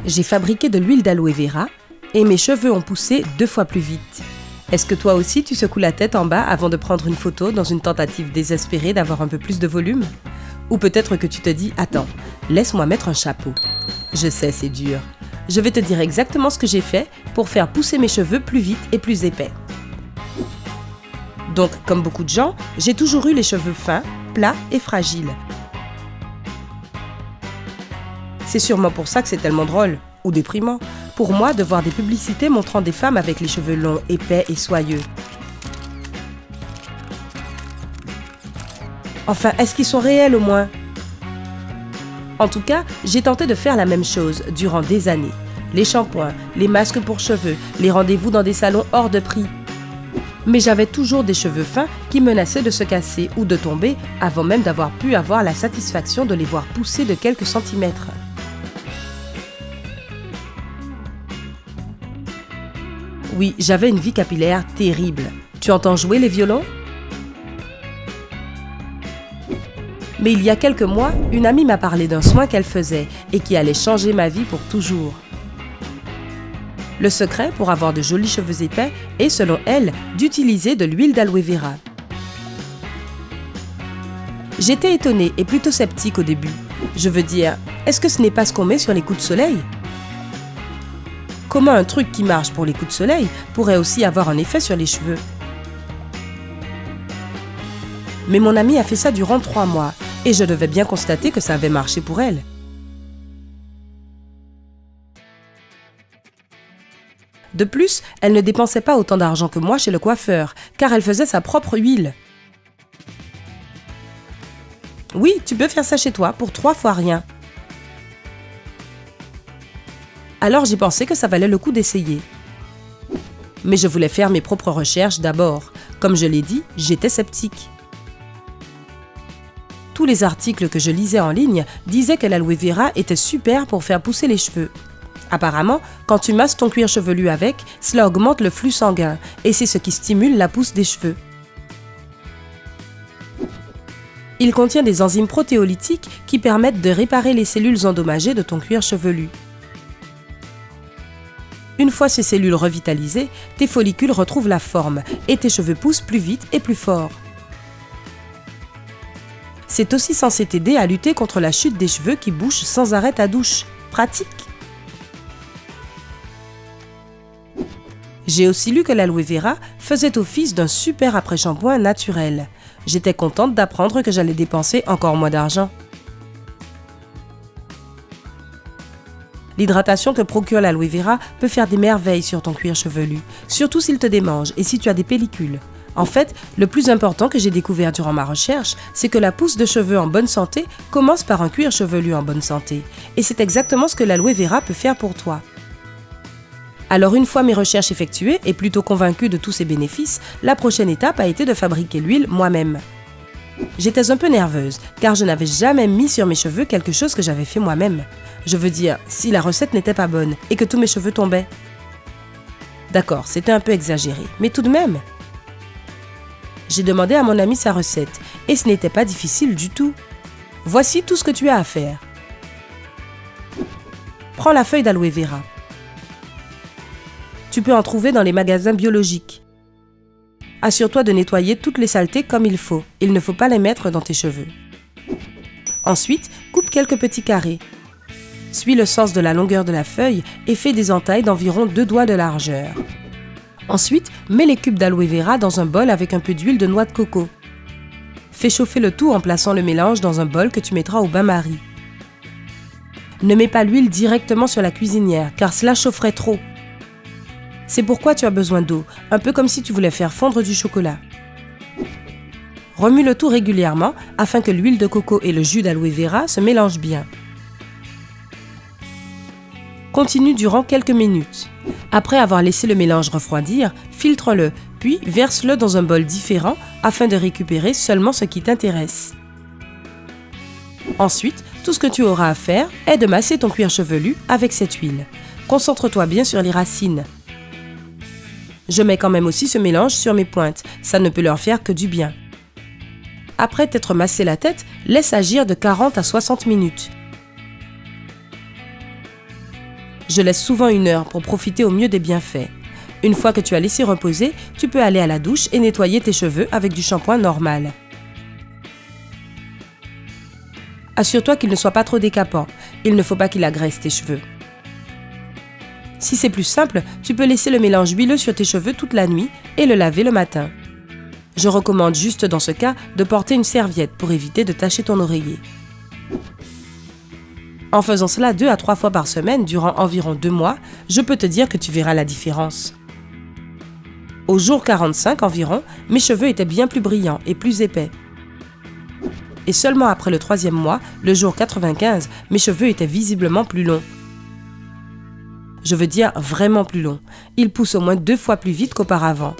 J'ai fabriqué de l'huile d'aloe vera et mes cheveux ont poussé 2 fois plus vite. Est-ce que toi aussi tu secoues la tête en bas avant de prendre une photo dans une tentative désespérée d'avoir un peu plus de volume? Ou peut-être que tu te dis « Attends, laisse-moi mettre un chapeau ». Je sais, c'est dur. Je vais te dire exactement ce que j'ai fait pour faire pousser mes cheveux plus vite et plus épais. Donc, comme beaucoup de gens, j'ai toujours eu les cheveux fins, plats et fragiles. C'est sûrement pour ça que c'est tellement drôle, ou déprimant, pour moi de voir des publicités montrant des femmes avec les cheveux longs, épais et soyeux. Enfin, est-ce qu'ils sont réels au moins? En tout cas, j'ai tenté de faire la même chose durant des années. Les shampoings, les masques pour cheveux, les rendez-vous dans des salons hors de prix. Mais j'avais toujours des cheveux fins qui menaçaient de se casser ou de tomber avant même d'avoir pu avoir la satisfaction de les voir pousser de quelques centimètres. Oui, j'avais une vie capillaire terrible. Tu entends jouer les violons? Mais il y a quelques mois, une amie m'a parlé d'un soin qu'elle faisait et qui allait changer ma vie pour toujours. Le secret pour avoir de jolis cheveux épais est, selon elle, d'utiliser de l'huile d'aloe vera. J'étais étonnée et plutôt sceptique au début. Je veux dire, est-ce que ce n'est pas ce qu'on met sur les coups de soleil? Comment un truc qui marche pour les coups de soleil pourrait aussi avoir un effet sur les cheveux? Mais mon amie a fait ça durant 3 mois et je devais bien constater que ça avait marché pour elle. De plus, elle ne dépensait pas autant d'argent que moi chez le coiffeur, car elle faisait sa propre huile. Oui, tu peux faire ça chez toi pour 3 fois rien. Alors j'ai pensé que ça valait le coup d'essayer. Mais je voulais faire mes propres recherches d'abord. Comme je l'ai dit, j'étais sceptique. Tous les articles que je lisais en ligne disaient que l'aloe vera était super pour faire pousser les cheveux. Apparemment, quand tu masses ton cuir chevelu avec, cela augmente le flux sanguin et c'est ce qui stimule la pousse des cheveux. Il contient des enzymes protéolytiques qui permettent de réparer les cellules endommagées de ton cuir chevelu. Une fois ces cellules revitalisées, tes follicules retrouvent la forme et tes cheveux poussent plus vite et plus fort. C'est aussi censé t'aider à lutter contre la chute des cheveux qui bouchent sans arrêt ta douche. Pratique! J'ai aussi lu que l'aloe vera faisait office d'un super après-shampoing naturel. J'étais contente d'apprendre que j'allais dépenser encore moins d'argent. L'hydratation que procure l'aloe vera peut faire des merveilles sur ton cuir chevelu, surtout s'il te démange et si tu as des pellicules. En fait, le plus important que j'ai découvert durant ma recherche, c'est que la pousse de cheveux en bonne santé commence par un cuir chevelu en bonne santé. Et c'est exactement ce que l'aloe vera peut faire pour toi. Alors une fois mes recherches effectuées et plutôt convaincue de tous ses bénéfices, la prochaine étape a été de fabriquer l'huile moi-même. J'étais un peu nerveuse, car je n'avais jamais mis sur mes cheveux quelque chose que j'avais fait moi-même. Je veux dire, si la recette n'était pas bonne et que tous mes cheveux tombaient. D'accord, c'était un peu exagéré, mais tout de même. J'ai demandé à mon ami sa recette, et ce n'était pas difficile du tout. Voici tout ce que tu as à faire. Prends la feuille d'aloe vera. Tu peux en trouver dans les magasins biologiques. Assure-toi de nettoyer toutes les saletés comme il faut. Il ne faut pas les mettre dans tes cheveux. Ensuite, coupe quelques petits carrés. Suis le sens de la longueur de la feuille et fais des entailles d'environ 2 doigts de largeur. Ensuite, mets les cubes d'aloe vera dans un bol avec un peu d'huile de noix de coco. Fais chauffer le tout en plaçant le mélange dans un bol que tu mettras au bain-marie. Ne mets pas l'huile directement sur la cuisinière car cela chaufferait trop. C'est pourquoi tu as besoin d'eau, un peu comme si tu voulais faire fondre du chocolat. Remue le tout régulièrement afin que l'huile de coco et le jus d'aloe vera se mélangent bien. Continue durant quelques minutes. Après avoir laissé le mélange refroidir, filtre-le, puis verse-le dans un bol différent afin de récupérer seulement ce qui t'intéresse. Ensuite, tout ce que tu auras à faire est de masser ton cuir chevelu avec cette huile. Concentre-toi bien sur les racines. Je mets quand même aussi ce mélange sur mes pointes, ça ne peut leur faire que du bien. Après t'être massé la tête, laisse agir de 40 à 60 minutes. Je laisse souvent 1 heure pour profiter au mieux des bienfaits. Une fois que tu as laissé reposer, tu peux aller à la douche et nettoyer tes cheveux avec du shampoing normal. Assure-toi qu'il ne soit pas trop décapant. Il ne faut pas qu'il agresse tes cheveux. Si c'est plus simple, tu peux laisser le mélange huileux sur tes cheveux toute la nuit et le laver le matin. Je recommande juste dans ce cas de porter une serviette pour éviter de tacher ton oreiller. En faisant cela 2 à 3 fois par semaine durant environ 2 mois, je peux te dire que tu verras la différence. Au jour 45 environ, mes cheveux étaient bien plus brillants et plus épais. Et seulement après le 3e mois, le jour 95, mes cheveux étaient visiblement plus longs. Je veux dire vraiment plus longs. Ils poussent au moins 2 fois plus vite qu'auparavant.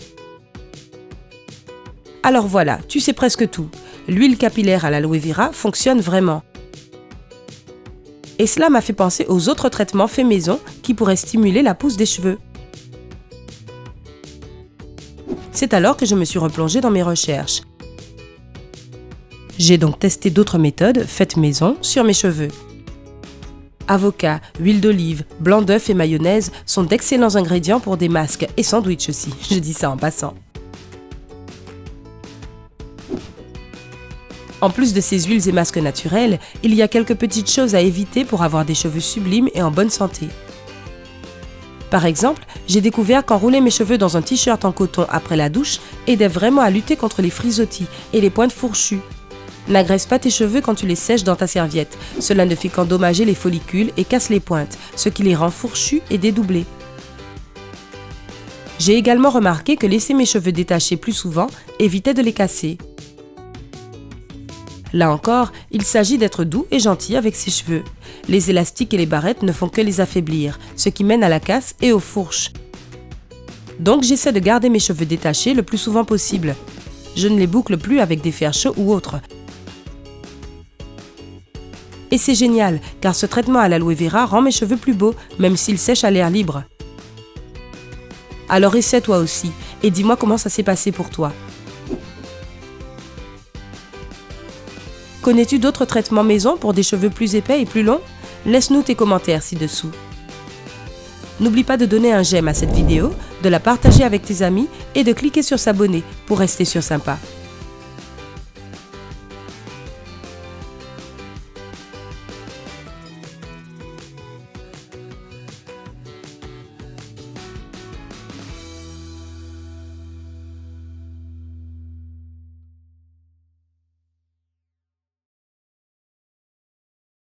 Alors voilà, tu sais presque tout. L'huile capillaire à l'aloe vera fonctionne vraiment. Et cela m'a fait penser aux autres traitements faits maison qui pourraient stimuler la pousse des cheveux. C'est alors que je me suis replongée dans mes recherches. J'ai donc testé d'autres méthodes faites maison sur mes cheveux. Avocat, huile d'olive, blanc d'œuf et mayonnaise sont d'excellents ingrédients pour des masques et sandwichs aussi, je dis ça en passant. En plus de ces huiles et masques naturels, il y a quelques petites choses à éviter pour avoir des cheveux sublimes et en bonne santé. Par exemple, j'ai découvert qu'enrouler mes cheveux dans un t-shirt en coton après la douche aidait vraiment à lutter contre les frisottis et les pointes fourchues. N'agresse pas tes cheveux quand tu les sèches dans ta serviette, cela ne fait qu'endommager les follicules et casse les pointes, ce qui les rend fourchus et dédoublés. J'ai également remarqué que laisser mes cheveux détachés plus souvent évitait de les casser. Là encore, il s'agit d'être doux et gentil avec ses cheveux. Les élastiques et les barrettes ne font que les affaiblir, ce qui mène à la casse et aux fourches. Donc j'essaie de garder mes cheveux détachés le plus souvent possible. Je ne les boucle plus avec des fers chauds ou autres. Et c'est génial, car ce traitement à l'aloe vera rend mes cheveux plus beaux, même s'ils sèchent à l'air libre. Alors essaie toi aussi, et dis-moi comment ça s'est passé pour toi. Connais-tu d'autres traitements maison pour des cheveux plus épais et plus longs? Laisse-nous tes commentaires ci-dessous. N'oublie pas de donner un j'aime à cette vidéo, de la partager avec tes amis et de cliquer sur s'abonner pour rester sur Sympa.